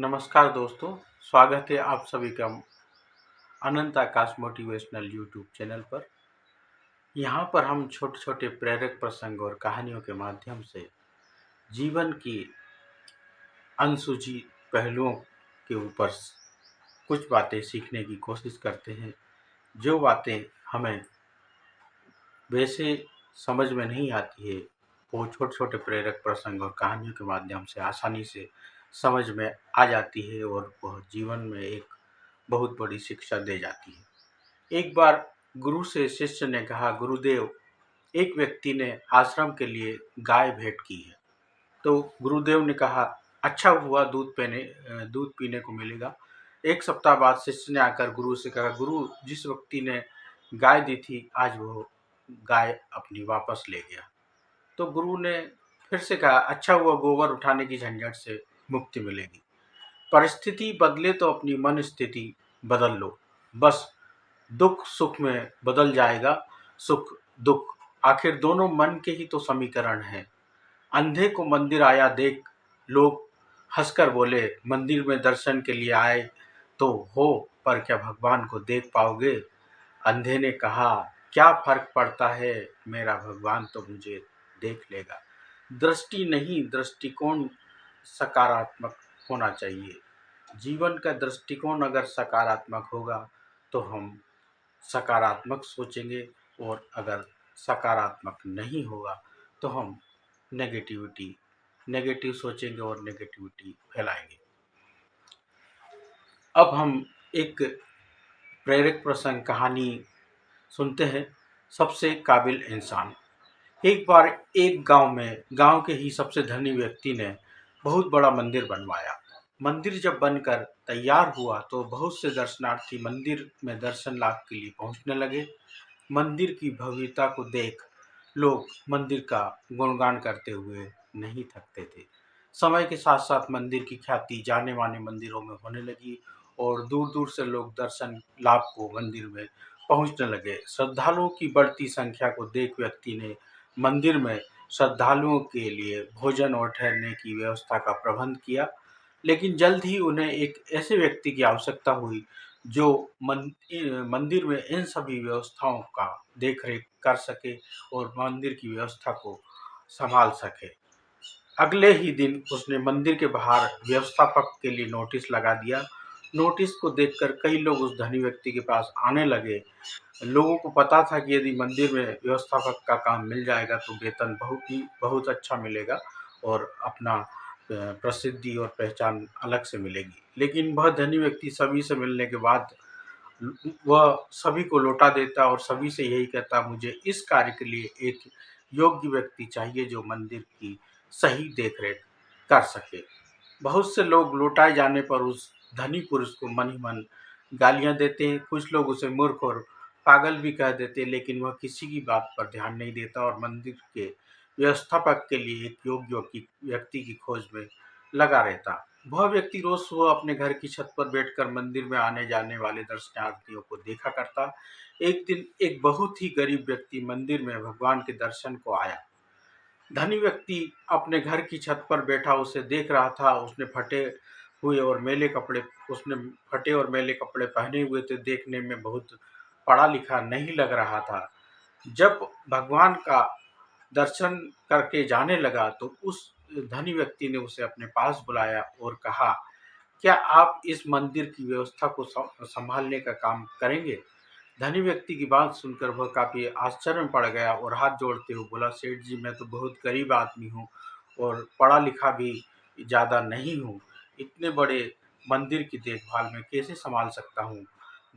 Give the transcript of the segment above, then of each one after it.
नमस्कार दोस्तों, स्वागत है आप सभी का अनंत आकाश मोटिवेशनल यूट्यूब चैनल पर। यहाँ पर हम छोटे-छोटे प्रेरक प्रसंग और कहानियों के माध्यम से जीवन की अनसुची पहलुओं के ऊपर कुछ बातें सीखने की कोशिश करते हैं। जो बातें हमें वैसे समझ में नहीं आती है, वो छोटे-छोटे प्रेरक प्रसंग और कहानियों के माध्यम से आसानी से समझ में आ जाती है और वह जीवन में एक बहुत बड़ी शिक्षा दे जाती है। एक बार गुरु से शिष्य ने कहा, गुरुदेव, एक व्यक्ति ने आश्रम के लिए गाय भेंट की है। तो गुरुदेव ने कहा, अच्छा हुआ, दूध पीने को मिलेगा। एक सप्ताह बाद शिष्य ने आकर गुरु से कहा, गुरु, जिस व्यक्ति ने गाय दी थी, आज वो गाय अपनी वापस ले गया। तो गुरु ने फिर से कहा, अच्छा हुआ, गोबर उठाने की झंझट से मुक्ति मिलेगी। परिस्थिति बदले तो अपनी मन स्थिति बदल लो। बस दुख सुख में बदल जाएगा, सुख दुख, आखिर दोनों मन के ही तो समीकरण हैं। अंधे को मंदिर आया देख, लोग हंसकर बोले, मंदिर में दर्शन के लिए आए तो हो, पर क्या भगवान को देख पाओगे? अंधे ने कहा, क्या फर्क पड़ता है, मेरा भगवान तो मुझे देख लेगा। दृष्टि नहीं, दृष्टिकोण सकारात्मक होना चाहिए। जीवन का दृष्टिकोण अगर सकारात्मक होगा तो हम सकारात्मक सोचेंगे, और अगर सकारात्मक नहीं होगा तो हम नेगेटिव सोचेंगे और नेगेटिविटी फैलाएंगे। अब हम एक प्रेरक प्रसंग कहानी सुनते हैं, सबसे काबिल इंसान। एक बार एक गांव के ही सबसे धनी व्यक्ति ने बहुत बड़ा मंदिर बनवाया। मंदिर जब बनकर तैयार हुआ तो बहुत से दर्शनार्थी मंदिर में दर्शन लाभ के लिए पहुंचने लगे। मंदिर की भव्यता को देख लोग मंदिर का गुणगान करते हुए नहीं थकते थे। समय के साथ साथ मंदिर की ख्याति जाने माने मंदिरों में होने लगी और दूर दूर से लोग दर्शन लाभ को मंदिर में पहुंचने लगे। श्रद्धालुओं की बढ़ती संख्या को देख व्यक्ति ने मंदिर में श्रद्धालुओं के लिए भोजन और ठहरने की व्यवस्था का प्रबंध किया। लेकिन जल्द ही उन्हें एक ऐसे व्यक्ति की आवश्यकता हुई जो मंदिर में इन सभी व्यवस्थाओं का देखरेख कर सके और मंदिर की व्यवस्था को संभाल सके। अगले ही दिन उसने मंदिर के बाहर व्यवस्थापक के लिए नोटिस लगा दिया। नोटिस को देखकर कई लोग उस धनी व्यक्ति के पास आने लगे। लोगों को पता था कि यदि मंदिर में व्यवस्थापक का काम मिल जाएगा तो वेतन बहुत अच्छा मिलेगा और अपना प्रसिद्धि और पहचान अलग से मिलेगी। लेकिन वह धनी व्यक्ति सभी से मिलने के बाद वह सभी को लौटा देता और सभी से यही कहता, मुझे इस कार्य के लिए एक योग्य व्यक्ति चाहिए जो मंदिर की सही देखरेख कर सके। बहुत से लोग लौटाए जाने पर उस धनी पुरुष को मन ही मन गालियां देते हैं। कुछ लोग उसे मूर्ख और पागल भी कह देते हैं, लेकिन वह किसी की बात पर ध्यान नहीं देता और मंदिर के व्यवस्थापक के लिए एक योग्य व्यक्ति की खोज में लगा रहता। वह व्यक्ति रोज सुबह अपने घर की छत पर बैठकर मंदिर में आने जाने वाले दर्शनार्थियों को देखा करता। एक दिन एक बहुत ही गरीब व्यक्ति मंदिर में भगवान के दर्शन को आया। धनी व्यक्ति अपने घर की छत पर बैठा उसे देख रहा था। उसने फटे और मैले कपड़े पहने हुए थे, देखने में बहुत पढ़ा लिखा नहीं लग रहा था। जब भगवान का दर्शन करके जाने लगा तो उस धनी व्यक्ति ने उसे अपने पास बुलाया और कहा, क्या आप इस मंदिर की व्यवस्था को संभालने का काम करेंगे? धनी व्यक्ति की बात सुनकर वह काफी आश्चर्य में पड़ गया और हाथ जोड़ते हुए बोला, सेठ जी, मैं तो बहुत गरीब आदमी हूँ और पढ़ा लिखा भी ज़्यादा नहीं हूँ। इतने बड़े मंदिर की देखभाल मैं कैसे संभाल सकता हूँ?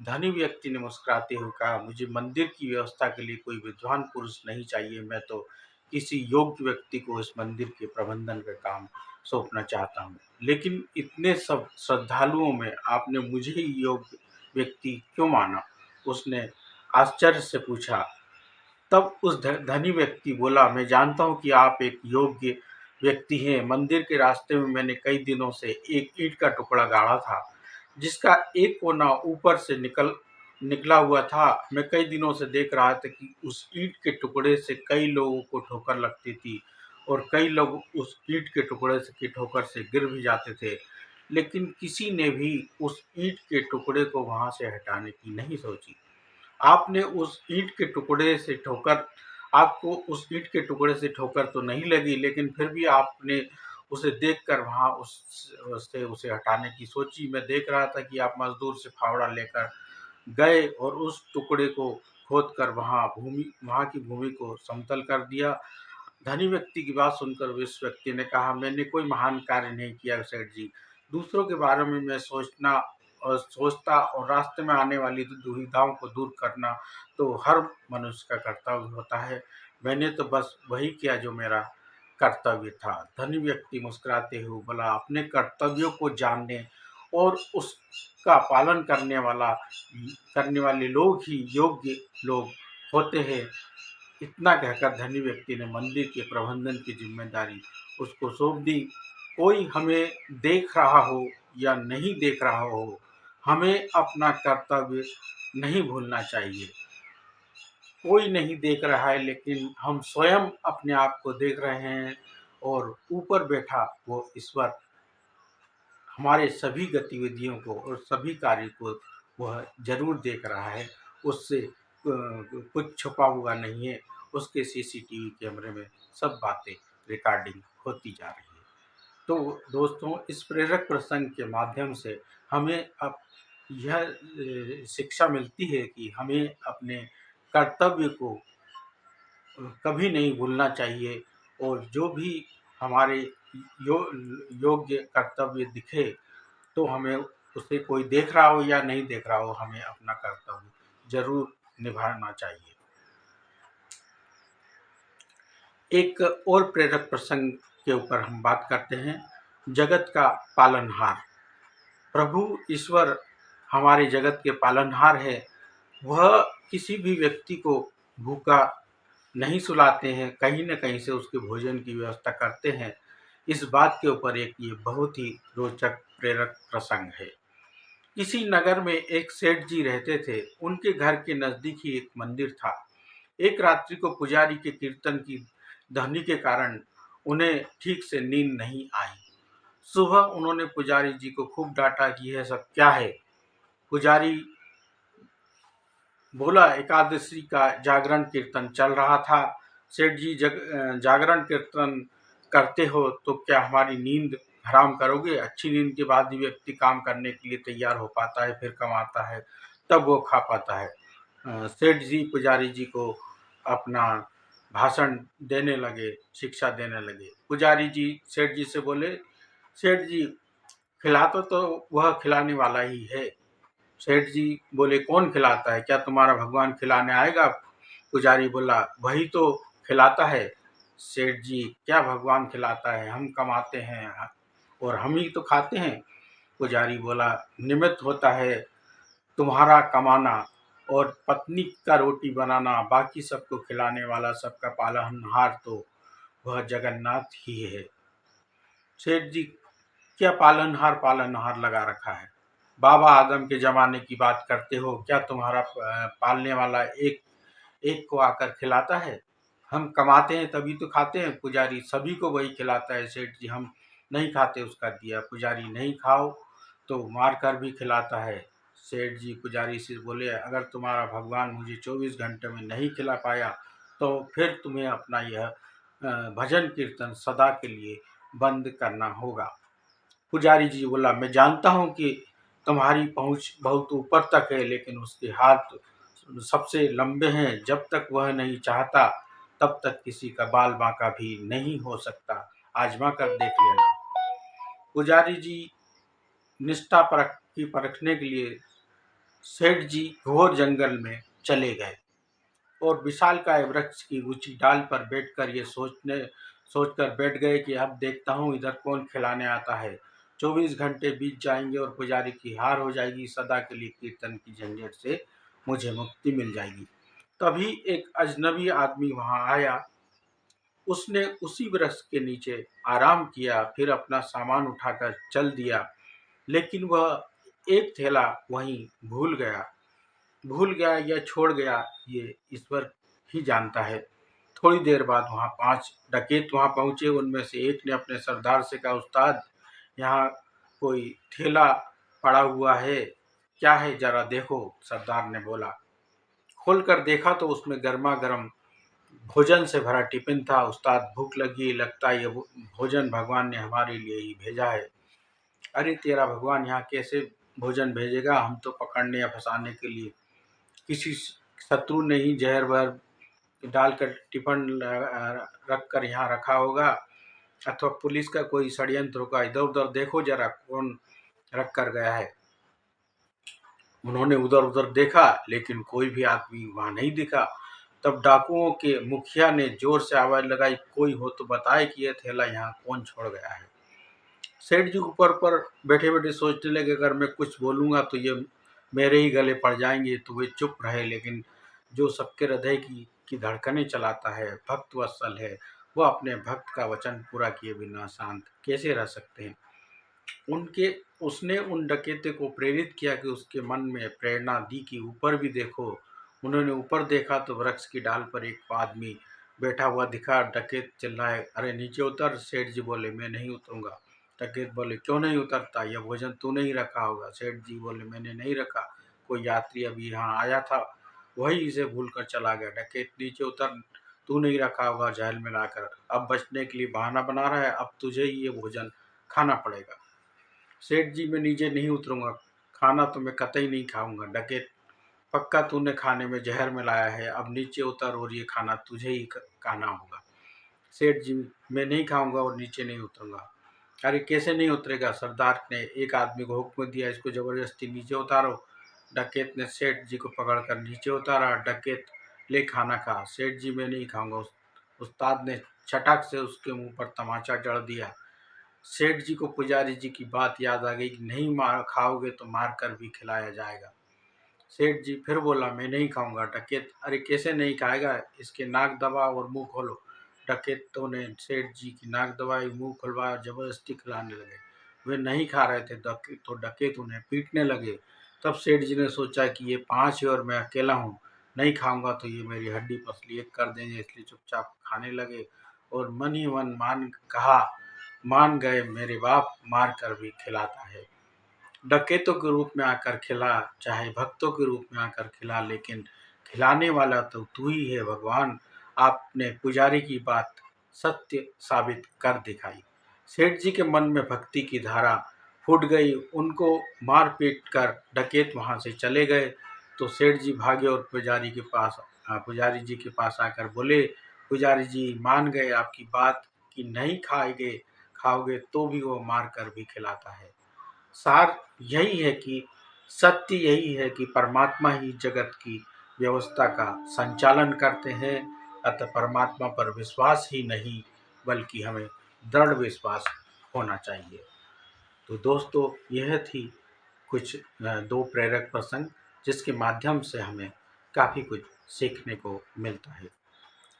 धनी व्यक्ति ने मुस्कुराते हुए कहा, मुझे मंदिर की व्यवस्था के लिए कोई विद्वान पुरुष नहीं चाहिए। मैं तो किसी योग्य व्यक्ति को इस मंदिर के प्रबंधन का काम सौंपना चाहता हूँ। लेकिन इतने सब श्रद्धालुओं में आपने मुझे ही योग्य व्यक्ति क्यों माना? उसने आश्चर्य से पूछा। तब उस धनी व्यक्ति बोला, मैं जानता हूँ कि आप एक योग्य व्यक्ति हैं। मंदिर के रास्ते में मैंने कई दिनों से एक ईंट का टुकड़ा गाड़ा था जिसका एक कोना ऊपर से निकला हुआ था। मैं कई दिनों से देख रहा था कि उस ईंट के टुकड़े से कई लोगों को ठोकर लगती थी और कई लोग उस ईंट के टुकड़े की ठोकर से गिर भी जाते थे। लेकिन किसी ने भी उस ईंट के टुकड़े को वहाँ से हटाने की नहीं सोची। आपने उस ईंट के टुकड़े से ठोकर आपको उस ईंट के टुकड़े से ठोकर तो नहीं लगी, लेकिन फिर भी आपने उसे देखकर वहाँ उसे हटाने की सोची। मैं देख रहा था कि आप मजदूर से फावड़ा लेकर गए और उस टुकड़े को खोदकर वहाँ की भूमि को समतल कर दिया। धनी व्यक्ति की बात सुनकर उस व्यक्ति ने कहा, मैंने कोई महान कार्य नहीं किया सेठ जी। दूसरों के बारे में मैं सोचता और रास्ते में आने वाली दुविधाओं को दूर करना तो हर मनुष्य का कर्तव्य होता है। मैंने तो बस वही किया जो मेरा कर्तव्य था। धनी व्यक्ति मुस्कुराते हुए बोला, अपने कर्तव्यों को जानने और उसका पालन करने वाले लोग ही योग्य लोग होते हैं। इतना कहकर धनी व्यक्ति ने मंदिर के प्रबंधन की जिम्मेदारी उसको सौंप दी। कोई हमें देख रहा हो या नहीं देख रहा हो, हमें अपना कर्तव्य नहीं भूलना चाहिए। कोई नहीं देख रहा है, लेकिन हम स्वयं अपने आप को देख रहे हैं और ऊपर बैठा वो ईश्वर हमारे सभी गतिविधियों को और सभी कार्य को वह जरूर देख रहा है। उससे कुछ छुपा हुआ नहीं है। उसके सीसीटीवी कैमरे में सब बातें रिकॉर्डिंग होती जा रही है। तो दोस्तों, इस प्रेरक प्रसंग के माध्यम से हमें अब यह शिक्षा मिलती है कि हमें अपने कर्तव्य को कभी नहीं भूलना चाहिए और जो भी हमारे यो योग्य कर्तव्य दिखे तो हमें उसे कोई देख रहा हो या नहीं देख रहा हो, हमें अपना कर्तव्य जरूर निभाना चाहिए। एक और प्रेरक प्रसंग के ऊपर हम बात करते हैं, जगत का पालनहार। प्रभु ईश्वर हमारे जगत के पालनहार है। वह किसी भी व्यक्ति को भूखा नहीं सुलाते हैं, कहीं न कहीं से उसके भोजन की व्यवस्था करते हैं। इस बात के ऊपर एक ये बहुत ही रोचक प्रेरक प्रसंग है। किसी नगर में एक सेठ जी रहते थे। उनके घर के नजदीक ही एक मंदिर था। एक रात्रि को पुजारी के कीर्तन की ध्वनि के कारण उन्हें ठीक से नींद नहीं आई। सुबह उन्होंने पुजारी जी को खूब डांटा कि यह सब क्या है। पुजारी बोला, एकादशी का जागरण कीर्तन चल रहा था। सेठ जी, जागरण कीर्तन करते हो तो क्या हमारी नींद हराम करोगे? अच्छी नींद के बाद ही व्यक्ति काम करने के लिए तैयार हो पाता है, फिर कमाता है, तब वो खा पाता है। सेठ जी पुजारी जी को अपना भाषण देने लगे, शिक्षा देने लगे। पुजारी जी सेठ जी से बोले, सेठ जी, खिलाते तो वह खिलाने वाला ही है। सेठ जी बोले, कौन खिलाता है? क्या तुम्हारा भगवान खिलाने आएगा? पुजारी बोला, वही तो खिलाता है। सेठ जी, क्या भगवान खिलाता है? हम कमाते हैं और हम ही तो खाते हैं। पुजारी बोला, निमित्त होता है तुम्हारा कमाना और पत्नी का रोटी बनाना, बाकी सबको खिलाने वाला, सबका पालनहार तो वह जगन्नाथ ही है। सेठ जी, क्या पालनहार पालनहार लगा रखा है? बाबा आदम के जमाने की बात करते हो? क्या तुम्हारा पालने वाला एक एक को आकर खिलाता है? हम कमाते हैं तभी तो खाते हैं। पुजारी, सभी को वही खिलाता है सेठ जी, हम नहीं खाते उसका दिया। पुजारी, नहीं खाओ तो मार कर भी खिलाता है। सेठ जी पुजारी से बोले, अगर तुम्हारा भगवान मुझे 24 घंटे में नहीं खिला पाया तो फिर तुम्हें अपना यह भजन कीर्तन सदा के लिए बंद करना होगा। पुजारी जी बोला, मैं जानता हूँ कि तुम्हारी पहुँच बहुत ऊपर तक है, लेकिन उसके हाथ सबसे लंबे हैं। जब तक वह नहीं चाहता तब तक किसी का बाल बांका भी नहीं हो सकता। आजमा कर देख लेना। पुजारी जी निष्ठा परखने के लिए सेठ जी घोर जंगल में चले गए और विशालकाय वृक्ष की ऊंची डाल पर बैठकर ये सोचकर बैठ गए कि अब देखता हूँ इधर कौन खिलाने आता है। 24 घंटे बीत जाएंगे और पुजारी की हार हो जाएगी। सदा के लिए कीर्तन की झंझट से मुझे मुक्ति मिल जाएगी। तभी एक अजनबी आदमी वहां आया। उसने उसी वृक्ष के नीचे आराम किया, फिर अपना सामान उठाकर चल दिया। लेकिन वह एक थैला वहीं भूल गया या छोड़ गया, ये ईश्वर ही जानता है। थोड़ी देर बाद वहाँ 5 डकैत वहाँ पहुँचे। उनमें से एक ने अपने सरदार से कहा, उस्ताद, यहाँ कोई थैला पड़ा हुआ है, क्या है जरा देखो, सरदार ने बोला। खोलकर देखा तो उसमें गर्मा-गर्म भोजन से भरा टिफिन था। उस्ताद, भूख लगी, लगता है ये भोजन भगवान ने हमारे लिए ही भेजा है। अरे तेरा भगवान यहाँ कैसे भोजन भेजेगा? हम तो पकड़ने या फंसाने के लिए किसी शत्रु ने ही जहर वहर डालकर टिफिन रख कर यहाँ रखा होगा, अथवा पुलिस का कोई षड्यंत्र होगा। इधर उधर देखो जरा, कौन रख कर गया है। उन्होंने उधर उधर देखा, लेकिन कोई भी आदमी वहां नहीं दिखा। तब डाकुओं के मुखिया ने जोर से आवाज लगाई, कोई हो तो बताए कि यह थैला यहाँ कौन छोड़ गया है। सेठ जी ऊपर पर बैठे बैठे सोचने लगे, अगर मैं कुछ बोलूंगा तो ये मेरे ही गले पड़ जाएंगे। तो वे चुप रहे, लेकिन जो सबके हृदय की धड़कनें चलाता है, भक्त वत्सल है, वो अपने भक्त का वचन पूरा किए बिना शांत कैसे रह सकते हैं। उनके उसने उन डकैते को प्रेरित किया कि उसके मन में प्रेरणा दी कि ऊपर भी देखो। उन्होंने ऊपर देखा तो वृक्ष की डाल पर एक आदमी बैठा हुआ दिखा। डकैत चिल्लाए, अरे नीचे उतर। सेठ जी बोले, मैं नहीं उतरूंगा। डकैत बोले, क्यों नहीं उतरता? यह भोजन तू नहीं रखा होगा। सेठ जी बोले, मैंने नहीं रखा, कोई यात्री अभी यहाँ आया था, वही इसे भूल कर चला गया। डकैत, नीचे उतर, तू नहीं रखा होगा जहल में लाकर। अब बचने के लिए बहाना बना रहा है, अब तुझे ही ये भोजन खाना पड़ेगा। सेठ जी, मैं नीचे नहीं उतरूंगा, खाना तो मैं कतई नहीं खाऊंगा। डकैत, पक्का तूने खाने में जहर मिलाया है, अब नीचे उतर और ये खाना तुझे ही खाना होगा। सेठ जी, मैं नहीं खाऊंगा और नीचे नहीं उतरूंगा। अरे कैसे नहीं उतरेगा? सरदार ने एक आदमी को हुक्म दिया, इसको जबरदस्ती नीचे उतारो। डकैत ने सेठ जी को पकड़कर नीचे उतारा। डकैत, ले खाना खा। सेठ जी, मैं नहीं खाऊंगा। उस्ताद ने छटक से उसके मुंह पर तमाचा जड़ दिया। सेठ जी को पुजारी जी की बात याद आ गई कि नहीं मार खाओगे तो मार कर भी खिलाया जाएगा। सेठ जी फिर बोला, मैं नहीं खाऊंगा। डकैत, अरे कैसे नहीं खाएगा? इसके नाक दबाओ और मुंह खोलो। डकैतों ने सेठ जी की नाक दबाई, मुंह खुलवाया और जबरदस्ती खिलाने लगे। वे नहीं खा रहे थे तो डकैत उन्हें पीटने लगे। तब सेठ जी ने सोचा कि ये 5 है और मैं अकेला हूँ, नहीं खाऊंगा तो ये मेरी हड्डी पसली एक कर देंगे, इसलिए चुपचाप खाने लगे। और मन ही मन मान गए, मेरे बाप मार कर भी खिलाता है। डकैतों के रूप में आकर खिला, चाहे भक्तों के रूप में आकर खिला, लेकिन खिलाने वाला तो तू ही है भगवान। आपने पुजारी की बात सत्य साबित कर दिखाई। सेठ जी के मन में भक्ति की धारा फूट गई। उनको मार पीट कर डकैत वहां से चले गए। तो सेठ जी भागे और पुजारी जी के पास आकर बोले, पुजारी जी मान गए आपकी बात कि नहीं खाओगे तो भी वो मार कर भी खिलाता है। सार यही है कि सत्य यही है कि परमात्मा ही जगत की व्यवस्था का संचालन करते हैं। अतः परमात्मा पर विश्वास ही नहीं, बल्कि हमें दृढ़ विश्वास होना चाहिए। तो दोस्तों, यह थी कुछ दो प्रेरक प्रसंग, जिसके माध्यम से हमें काफ़ी कुछ सीखने को मिलता है।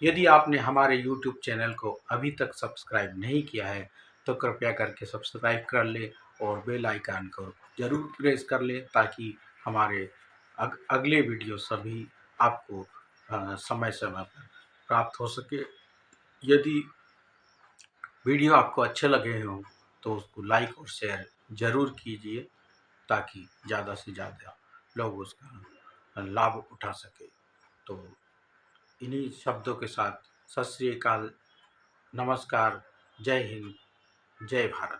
यदि आपने हमारे YouTube चैनल को अभी तक सब्सक्राइब नहीं किया है तो कृपया करके सब्सक्राइब कर ले और बेल आइकन को ज़रूर प्रेस कर ले, ताकि हमारे अगले वीडियो सभी आपको समय समय पर प्राप्त हो सके। यदि वीडियो आपको अच्छे लगे हों तो उसको लाइक और शेयर ज़रूर कीजिए, ताकि ज़्यादा से ज़्यादा लोग उसका लाभ उठा सके। तो इन्हीं शब्दों के साथ सत श्री अकाल, नमस्कार, जय हिंद, जय भारत।